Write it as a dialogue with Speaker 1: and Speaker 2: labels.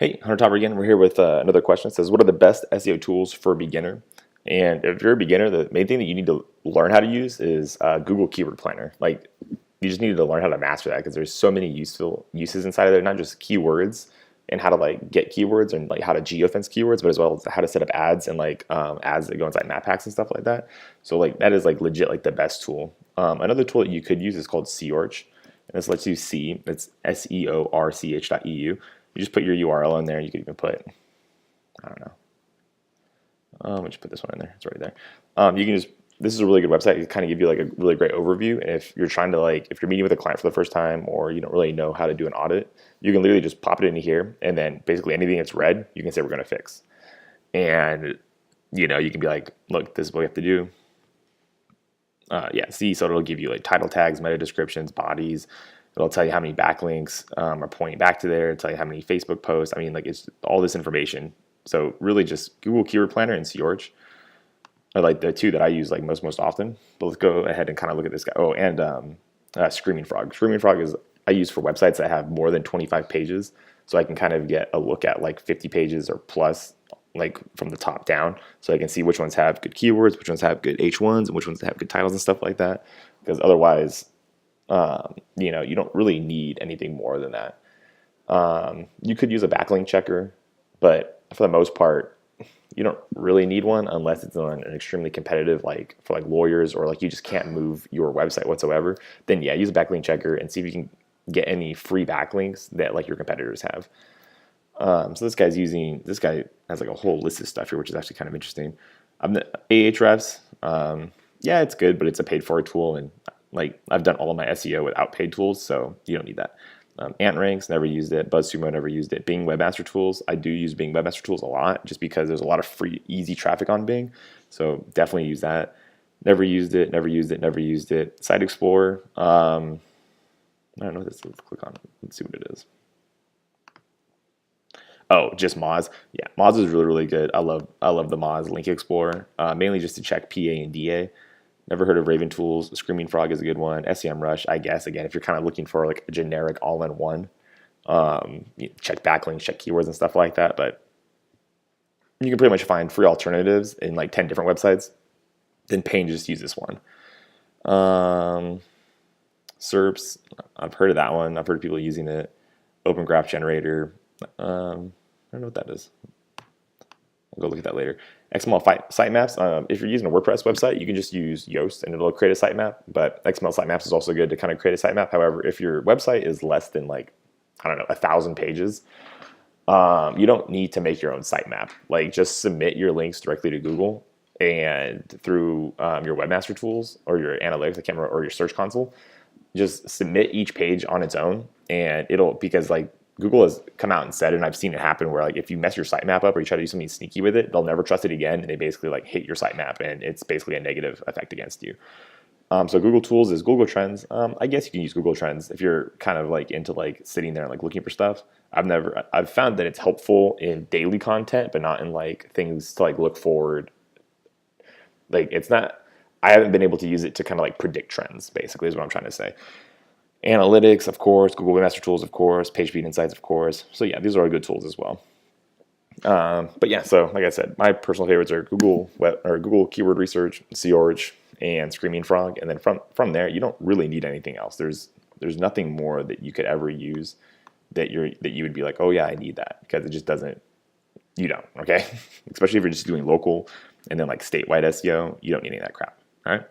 Speaker 1: Hey, Hunter Topper again. We're here with another question. It says, what are the best SEO tools for a beginner? And if you're a beginner, the main thing that you need to learn how to use is Google Keyword Planner. Like, you just need to learn how to master that because there's so many useful uses inside of there, not just keywords and how to like get keywords and like how to geofence keywords, but as well as how to set up ads and like ads that go inside map packs and stuff like that. So like that is like legit like the best tool. Another tool that you could use is called Seorch, and this lets you see. It's SEORCH.eu. You just put your URL in there. You could even put, I don't know. Let me just put this one in there. It's right there. You can just, this is a really good website. It kind of give you like a really great overview. And if you're trying to like, if you're meeting with a client for the first time or you don't really know how to do an audit, you can literally just pop it into here. And then basically anything that's red, you can say we're going to fix. And, you know, you can be like, look, this is what we have to do. So it'll give you like title tags, meta descriptions, bodies. It'll tell you how many backlinks are pointing back to there. It'll tell you how many Facebook posts. I mean, like it's all this information. So really just Google Keyword Planner and Seorch are like the two that I use like most often. But let's go ahead and kind of look at this guy. Oh, and Screaming Frog. Screaming Frog is I use for websites that have more than 25 pages. So I can kind of get a look at like 50 pages or plus like from the top down. So I can see which ones have good keywords, which ones have good H1s, and which ones have good titles and stuff like that. Because otherwise, you know, you don't really need anything more than that. You could use a backlink checker, but for the most part, you don't really need one unless it's on an extremely competitive, like for like lawyers or like you just can't move your website whatsoever. Then yeah, use a backlink checker and see if you can get any free backlinks that like your competitors have. So this guy has like a whole list of stuff here, which is actually kind of interesting. The Ahrefs, yeah, it's good, but it's a paid for tool, and like I've done all of my SEO without paid tools, so you don't need that. Ant Ranks, never used it. BuzzSumo, never used it. Bing Webmaster Tools, I do use Bing Webmaster Tools a lot, just because there's a lot of free, easy traffic on Bing, so definitely use that. Never used it. Never used it. Never used it. Site Explorer. I don't know what this is. Let's click on it. Let's see what it is. Oh, just Moz. Yeah, Moz is really good. I love the Moz Link Explorer, mainly just to check PA and DA. Never heard of Raven Tools. Screaming Frog is a good one. SEMrush, I guess, again, if you're kind of looking for like a generic all-in-one, check backlinks, check keywords and stuff like that. But you can pretty much find free alternatives in like 10 different websites. Then paying just use this one. SERPs, I've heard of that one. I've heard people using it. Open Graph Generator. I don't know what that is. I'll go look at that later. XML sitemaps. If you're using a WordPress website, you can just use Yoast and it'll create a sitemap. But XML sitemaps is also good to kind of create a sitemap. However, if your website is less than like, I don't know, 1,000 pages, you don't need to make your own sitemap. Like just submit your links directly to Google and through your webmaster tools or your analytics, I can't remember, or your search console. Just submit each page on its own, and it'll, because like Google has come out and said, and I've seen it happen where like if you mess your sitemap up or you try to do something sneaky with it, they'll never trust it again, and they basically like hate your sitemap, and it's basically a negative effect against you. So Google Tools is Google Trends. I guess you can use Google Trends if you're kind of like into like sitting there and like looking for stuff. I've found that it's helpful in daily content, but not in like things to like look forward. Like it's not. I haven't been able to use it to kind of like predict trends, basically, is what I'm trying to say. Analytics, of course, Google Webmaster Tools, of course, PageSpeed Insights, of course. So yeah, these are all good tools as well. But yeah, so like I said, my personal favorites are Google Keyword Research, Seorch, and Screaming Frog. And then from there, you don't really need anything else. There's nothing more that you could ever use that you would be like, oh yeah, I need that, because it just doesn't. You don't, okay? Especially if you're just doing local and then like statewide SEO, you don't need any of that crap. All right.